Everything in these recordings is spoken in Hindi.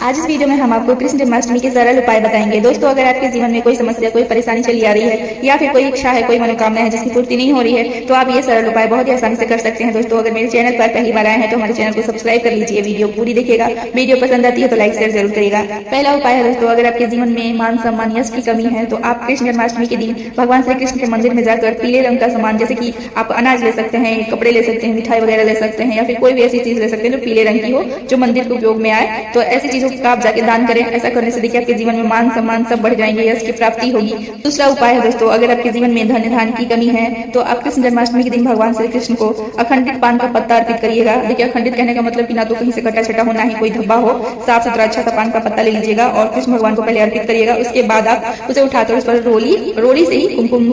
आज इस वीडियो में हम आपको कृष्ण जन्माष्टमी के सरल उपाय बताएंगे। दोस्तों, अगर आपके जीवन में कोई समस्या, कोई परेशानी चली आ रही है या फिर कोई इच्छा है, कोई मनोकामना है जिसकी पूर्ति नहीं हो रही है, तो आप ये सरल उपाय बहुत ही आसानी से कर सकते हैं। दोस्तों, अगर मेरे चैनल पर पहली बार आए हैं तो हमारे चैनल को सब्सक्राइब कर लीजिए, वीडियो पूरी देखिएगा। वीडियो पसंद आती है तो लाइक शेयर जरूर करिएगा। पहला उपाय है दोस्तों, अगर आपके जीवन में मान सम्मान यश की कमी है तो आप कृष्ण जन्माष्टमी के दिन भगवान श्री कृष्ण के मंदिर में जाकर पीले रंग का सामान, जैसे कि आप अनाज ले सकते हैं, कपड़े ले सकते हैं, मिठाई वगैरह ले सकते हैं, या फिर कोई भी ऐसी चीज ले सकते हैं जो पीले रंग की हो, जो मंदिर के उपयोग में आए, तो ऐसी चीजों का आप जाके दान करें। ऐसा करने से देखिए आपके जीवन में मान सम्मान सब बढ़ जाएंगे, यश की प्राप्ति होगी। दूसरा उपाय है दोस्तों, अगर आपके जीवन में धन धान्य की कमी है तो आप कृष्ण जन्माष्टमी के दिन भगवान श्री कृष्ण को अखंडित पान का पत्ता अर्पित करिएगा। देखिए, अखंडित कहने का मतलब कि ना तो कहीं से कटा छटा हो, ना ही कोई धब्बा हो, साफ सुथरा अच्छा सा पान का पत्ता ले लीजिएगा और कृष्ण भगवान को पहले अर्पित करिएगा। उसके बाद आप उसे उठाकर उस पर रोली से ही कुमकुम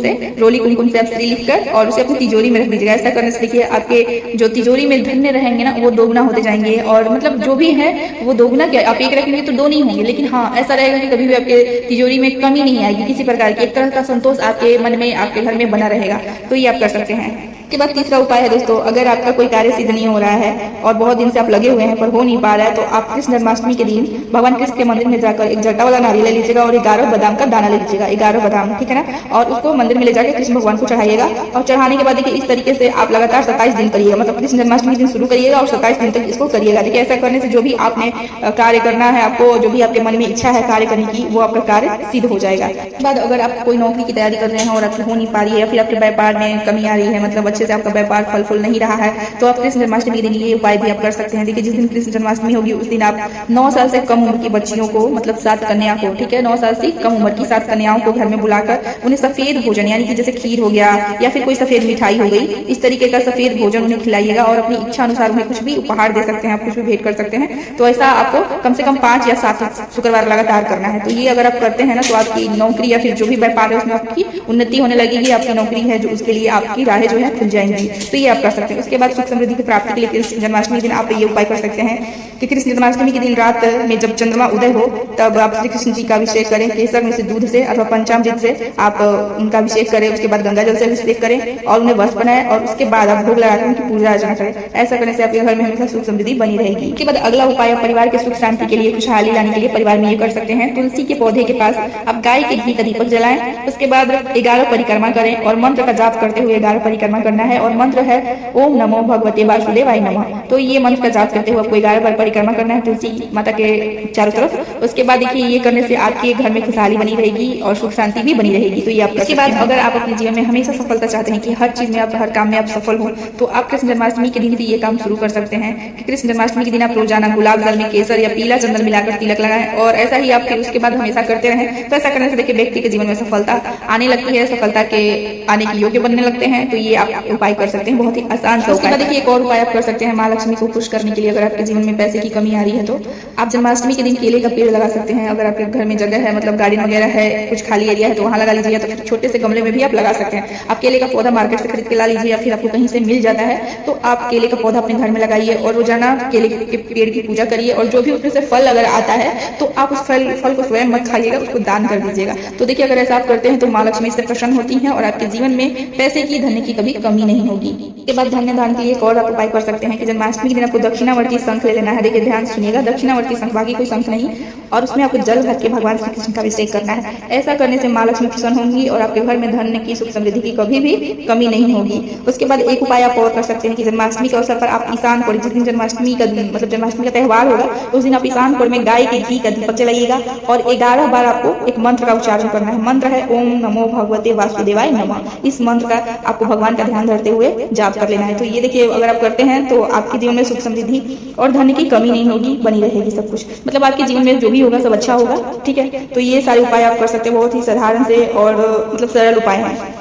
से आप श्री लिखकर और उसे अपनी तिजोरी में रख दीजिएगा। ऐसा करने से देखिए आपके जो तिजोरी में धन्य रहेंगे ना, वो दोगुना होते जाएंगे, और मतलब जो भी है वो दोगुना, क्या आप एक रखेंगे तो दो नहीं होंगे, लेकिन हाँ ऐसा रहेगा कि कभी भी आपके तिजोरी में कमी नहीं आएगी किसी प्रकार की। एक तरह का संतोष आपके मन में, आपके घर में बना रहेगा। तो ये आप कर सकते हैं। के बाद तीसरा उपाय है दोस्तों, अगर आपका कोई कार्य सिद्ध नहीं हो रहा है और बहुत दिन से आप लगे हुए हैं पर हो नहीं पा रहा है, तो आप कृष्ण जन्माष्टमी के दिन भगवान कृष्ण के मंदिर में जाकर एक जटा वाला नारियल ले लीजिएगा और 11 बादाम का दाना ले लीजिएगा, 11 बादाम, ठीक है ना, और उसको मंदिर में ले जाकर कृष्ण भगवान को चढ़ाइएगा। और चढ़ाने के बाद देखिए इस तरीके से आप लगातार 27 दिन करिएगा, मतलब कृष्ण जन्माष्टमी के दिन शुरू करिएगा और 27 दिन तक इसको करिएगा। देखिए, ऐसा करने से जो भी आपने कार्य करना है, आपको जो भी आपके मन में इच्छा है कार्य करने की, वो आपका कार्य सिद्ध हो जाएगा। बाद अगर आप कोई नौकरी की तैयारी कर रहे हैं और आपकी हो नहीं पा रही है, या फिर आपके व्यापार में कमी आ रही है, मतलब अच्छे से आपका व्यापार फल नहीं रहा है, तो आप कृष्ण जन्माष्टमी के दिन ये उपाय भी आप कर सकते हैं। देखिए, जिस दिन कृष्ण जन्माष्टमी होगी उस दिन आप 9 साल से कम उम्र की बच्चियों को, मतलब 7 कन्या को, ठीक है, 9 साल से कम उम्र की 7 कन्याओं को घर में बुलाकर उन्हें सफेद भोजन, यानी कि जैसे खीर हो गया या फिर कोई सफेद मिठाई हो गई, इस तरीके का सफेद भोजन उन्हें खिलाइएगा और अपनी इच्छा अनुसार उन्हें कुछ भी उपहार दे सकते हैं, आप कुछ भी भेंट कर सकते हैं। तो ऐसा आपको कम से कम 5 या 7 शुक्रवार लगातार करना है। तो ये अगर आप करते हैं ना, तो आपकी नौकरी या फिर जो भी व्यापार है उसमें आपकी उन्नति होने लगेगी। आपकी नौकरी है जो, उसके लिए आपकी राहें जो है खुल जाएंगी। तो ये आप कर सकते हैं। उसके बाद सुख समृद्धि की प्राप्ति के लिए कृष्ण जन्माष्टमी के दिन आप ये उपाय कर सकते हैं कि कृष्ण जन्माष्टमी के दिन रात में जब चंद्रमा उदय हो तब आप श्री कृष्ण जी का अभिषेक करें, केसर में से दूध से अथवा पंचामृत से आप उनका अभिषेक करें। उसके बाद गंगा जल से अभिषेक करें और उन्हें वस्त्र बनाएं और उसके बाद आप भोग लगाकर उनकी पूजा अर्चना करें। ऐसा करने से आपके घर में हमेशा सुख समृद्धि बनी रहेगी। इसके बाद अगला उपाय आप परिवार के सुख शांति के लिए, खुशहाली लाने के लिए परिवार में ये कर सकते हैं। तुलसी के पौधे के पास आप गाय के घी का दीपक जलाएं। उसके बाद 11 परिक्रमा करें और मंत्र का जाप करते हुए 11 परिक्रमा करना है। और मंत्र है ओम नमो भगवते वासुदेवाय नमः। तो ये मंत्र का जाप करते हुए आपको 11 बार परिक्रमा करना है तुलसी माता के चारों तरफ। उसके बाद देखिए, ये करने से आपके घर में खुशहाली बनी रहेगी और सुख शांति भी बनी रहेगी। तो ये आप इसके बाद अगर आप अपने जीवन में हमेशा सफलता चाहते हैं कि हर चीज में आप, हर काम में आप सफल हो, तो आप कृष्ण जन्माष्टमी के दिन भी ये काम शुरू कर सकते हैं कि कृष्ण जन्माष्टमी के दिन आप रोजाना गुलाब जल में केसर या पीला चंदन मिलाकर तिलक लगाएं और ऐसा ही आप फिर उसके बाद हमेशा करते रहें। तो ऐसा करने से देखिए व्यक्ति के जीवन में सफलता आने लगती है, सफलता के आने के योग्य बनने लगते हैं। तो ये आप उपाय कर सकते हैं, बहुत ही आसान सा उपाय। देखिए, एक और उपाय आप कर सकते हैं माँ लक्ष्मी को खुश करने के लिए। अगर आपके जीवन में पैसे की कमी आ रही है तो आप जन्माष्टमी के दिन केले का पेड़ लगा सकते हैं। अगर आपके घर में जगह है, मतलब गार्डन वगैरह है, कुछ खाली एरिया है, तो वहाँ लगा लीजिए। तो छोटे से गमले में भी आप लगा सकते हैं। आप केले का पौधा मार्केट से खरीद के ला लीजिए या फिर आपको कहीं से मिल जाता है, तो आप केले का पौधा अपने घर में लगाइए और रोजाना केले के पेड़ की पूजा करिए। और जो भी उसमें से फल अगर आता है तो आप उस फल को स्वयं मत खाइएगा, उसको दान कर दीजिएगा। तो देखिए, अगर ऐसा आप करते हैं तो माँ लक्ष्मी से प्रसन्न होती हैं और आपके जीवन में पैसे की, धन की कभी कमी नहीं होगी। इसके बाद धन्य दान के लिए एक और आप उपाय कर सकते हैं कि जन्माष्टमी के दिन आपको दक्षिणावर्ती शंख ले लेना है। देखिए, ध्यान सुनिएगा, दक्षिणावर्ती शंख, बाकी कोई शंख नहीं, और उसमें आपको जल भर के भगवान श्री कृष्ण का अभिषेक करना है। ऐसा करने से माँ लक्ष्मी प्रसन्न होंगी और आपके घर में धन की, सुख समृद्धि की कभी भी कमी नहीं होगी। उसके बाद एक उपाय आप और कर सकते हैं कि जन्माष्टमी के अवसर पर आप ईशानपुर, जिस दिन जन्माष्टमी का, मतलब जन्माष्टमी का त्यौहार होगा, उस दिन आप ईशानपुर में गाय के घी का दीपक जलाइएगा और 11 बार आपको एक मंत्र का उच्चारण करना है। मंत्र है ओम नमो भगवते वासुदेवाय नमः। इस मंत्र का आपको भगवान का ध्यान धरते हुए जाप कर लेना है। तो ये देखिए, अगर आप करते हैं तो आपके जीवन में सुख समृद्धि और धन की कमी नहीं होगी, बनी रहेगी सब कुछ, मतलब आपके जीवन में जो भी होगा सब अच्छा होगा, ठीक है। तो ये सारे उपाय आप कर सकते हैं, बहुत ही साधारण से और मतलब सरल उपाय हैं।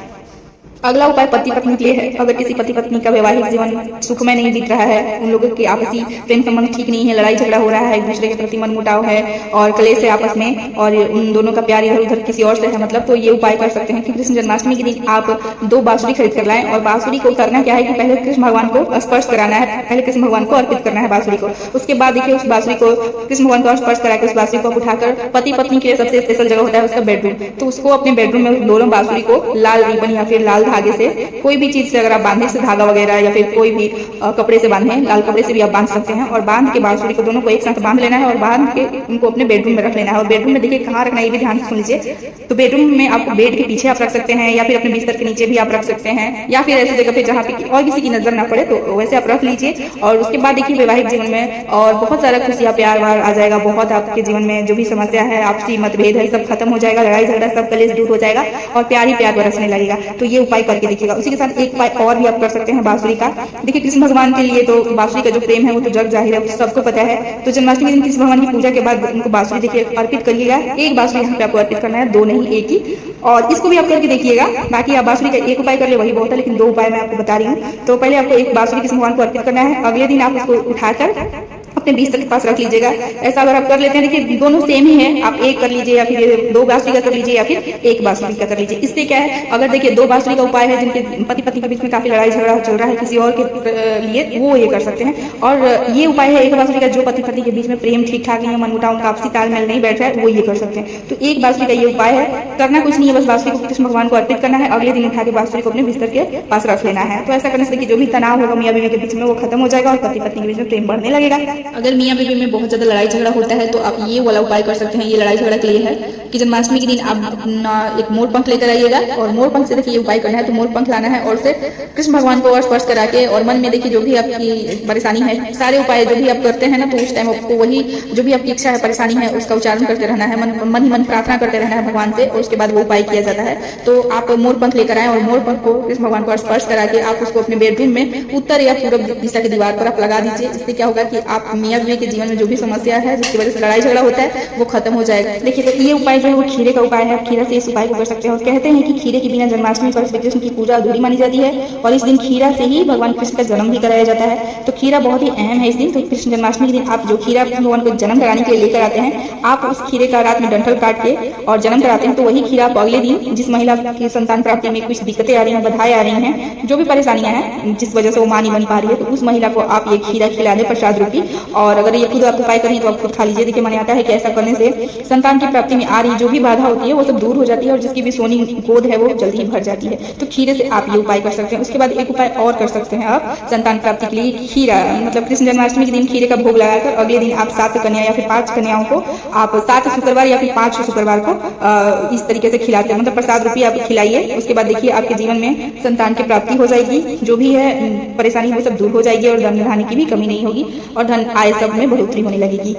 अगला उपाय पति पत्नी के लिए है। अगर किसी पति पत्नी का वैवाहिक जीवन सुखमय नहीं बीत रहा है, उन लोगों के आपसी प्रेम संबंध ठीक नहीं है, लड़ाई झगड़ा हो रहा है, एक दूसरे के प्रति मनमुटाव है और क्लेश है आपस में, और उन दोनों का प्यार इधर उधर किसी और से है, मतलब, तो ये उपाय कर सकते हैं कि कृष्ण जन्माष्टमी के दिन आप 2 बांसुरी खरीद कर लाएं। और बांसुरी को करना क्या है कि पहले कृष्ण भगवान को स्पर्श कराना है, पहले कृष्ण भगवान को अर्पित करना है बांसुरी को। उसके बाद देखिए, उस बांसुरी को कृष्ण भगवान को स्पर्श कराकर उस बांसुरी को उठाकर पति पत्नी के लिए सबसे स्पेशल जगह होता है उसका बेडरूम, तो उसको अपने बेडरूम में दोनों बांसुरी को लाल रिबन या फिर लाल धागे से, कोई भी चीज से अगर आप बांधे से धागा वगैरह या फिर कोई भी कपड़े से बांधे, लाल कपड़े से भी आप बांध सकते हैं। और बांध के बांसुरी को दोनों को एक साथ बांध लेना है और बांध के उनको अपने बेडरूम में रख लेना है। और बेडरूम में देखिए कहाँ रखना है ये भी ध्यान से सुन लीजिए। तो बेडरूम में आप बेड के पीछे आप रख सकते हैं या फिर अपने बिस्तर के नीचे भी आप रख सकते हैं, या फिर ऐसी जगह पे जहाँ पे और किसी की नजर ना पड़े तो वैसे आप रख लीजिए। और उसके बाद देखिए वैवाहिक जीवन में और बहुत सारा खुशियाँ प्यार वार आ जाएगा। बहुत आपके जीवन में जो भी समस्या है, आपसी मतभेद है, सब खत्म हो जाएगा, लड़ाई झगड़ा सब कलेश दूर हो जाएगा और प्यार ही प्यार बरसने लगेगा। तो ये उपाय करके देखिएगा। उसी के साथ एक उपाय और भी आप कर सकते हैं बांसुरी का। देखिए कृष्ण भगवान के लिए तो बांसुरी का जो प्रेम है वो तो जग जाहिर है, सबको पता है। तो जन्माष्टमी दिन कृष्ण भगवान की पूजा के बाद उनको बांसुरी देखिए अर्पित करिएगा। एक बांसुरी यहाँ पे आपको अर्पित करना है, दो नहीं एक ही। और इसको भी आप करके देखिएगा। बाकी आप बांसुरी का एक उपाय कर ले वही बहुत है, लेकिन दो उपाय मैं आपको बता रही हूँ। तो पहले आपको एक बांसुरी कृष्ण भगवान को अर्पित करना है। अगले दिन आप उसको उठाकर अपने बिस्तर के पास रख लीजिएगा। ऐसा अगर आप कर लेते हैं, देखिए दोनों सेम ही है, आप एक कर लीजिए या फिर दो बांसुरी का कर लीजिए या फिर एक बांसुरी का कर लीजिए। इससे क्या है, अगर देखिए दो बांसुरी का उपाय है जिनके पति पत्नी के बीच में काफी लड़ाई झगड़ा चल रहा है किसी और के लिए, वो ये कर सकते हैं। और ये उपाय है एक बांसुरी का जो पति पत्नी के बीच में प्रेम ठीक ठाक नहीं है, मनमुटाव उनका आपसी तालमेल नहीं बैठ रहा है, वो ये कर सकते हैं। तो एक बांसुरी का ये उपाय है, करना कुछ नहीं है, बस बांसुरी को कृष्ण भगवान को अर्पित करना है। अगले दिन उठा के बांसुरी को अपने बिस्तर के पास रख लेना है। तो ऐसा करने से देखिए जो भी तनाव होगा मियाँ बीवी के बीच में वो खत्म हो जाएगा और पति पत्नी के बीच में प्रेम बढ़ने लगेगा। अगर मियाँ बीवी में बहुत ज्यादा लड़ाई झगड़ा होता है तो आप ये वाला उपाय कर सकते हैं। ये लड़ाई झगड़ा के लिए है कि जन्माष्टमी के दिन आप अपना एक मोर पंख लेकर आइएगा और मोर पंख से देखिए ये उपाय करना है। तो मोर पंख लाना है और उसे कृष्ण भगवान को स्पर्श करा के और मन में देखिए जो भी आपकी परेशानी है, सारे उपाय जो भी आप करते हैं ना, तो उस टाइम आपको वही जो भी आपकी इच्छा है, परेशानी है, उसका उच्चारण करते रहना है, मन ही मन प्रार्थना करते रहना है भगवान से और उसके बाद वो उपाय किया जाता है। तो आप मोर पंख लेकर आए और मोर पंख को कृष्ण भगवान को स्पर्श करा के आप उसको अपने बेडरूम में उत्तर या पूर्व दिशा की दीवार पर आप लगा दीजिए। इससे क्या होगा कि आप मियाँ बीवी के जीवन में जो भी समस्या है जिसकी वजह से लड़ाई झगड़ा होता है वो खत्म हो जाएगा। देखिए तो ये उपाय जो है वो खीरे का उपाय है। खीरा से इस उपाय को कर सकते हैं। और कहते हैं कि खीरे के बिना जन्माष्टमी पर श्री कृष्ण की पूजा अधूरी मानी जाती है और इस दिन खीरा से ही भगवान कृष्ण का जन्म भी कराया जाता है। तो खीरा बहुत ही अहम है इस दिन। तो कृष्ण जन्माष्टमी के दिन आप जो खीरा भगवान को जन्म कराने के लिए लेकर आते हैं, आप उस खीरे का रात में डंठल काट के और जन्म कराते हैं। तो वही खीरा आप अगले दिन जिस महिला की संतान प्राप्ति में कुछ दिक्कतें आ रही हैं, बाधाएं आ रही हैं, जो भी परेशानियां हैं जिस वजह से वो मां नहीं बन पा रही है, तो उस महिला को आप ये खीरा खिला दें प्रसाद रूपी। और अगर ये खुद आप उपाय करें तो आप खुद खा लीजिए। देखिए माना जाता है कि ऐसा करने से संतान की प्राप्ति में आ रही जो भी बाधा होती है वो सब दूर हो जाती है और जिसकी भी सोनी गोद है वो जल्दी ही भर जाती है। तो खीरे से आप ये उपाय कर सकते हैं। उसके बाद एक उपाय और कर सकते हैं आप संतान प्राप्ति के लिए। खीरा मतलब कृष्ण जन्माष्टमी के दिन खीरे का भोग लगाकर अगले दिन आप 7 कन्या या फिर 5 कन्याओं को आप 7 शुक्रवार या फिर 5 शुक्रवार को इस तरीके से खिलाते हैं, मतलब प्रसाद रूपी आप खिलाइए। उसके बाद देखिए आपके जीवन में संतान की प्राप्ति हो जाएगी, जो भी है परेशानी वो सब दूर हो जाएगी और धन धान्य की भी कमी नहीं होगी और धन आय सब में बढ़ोतरी होने लगेगी।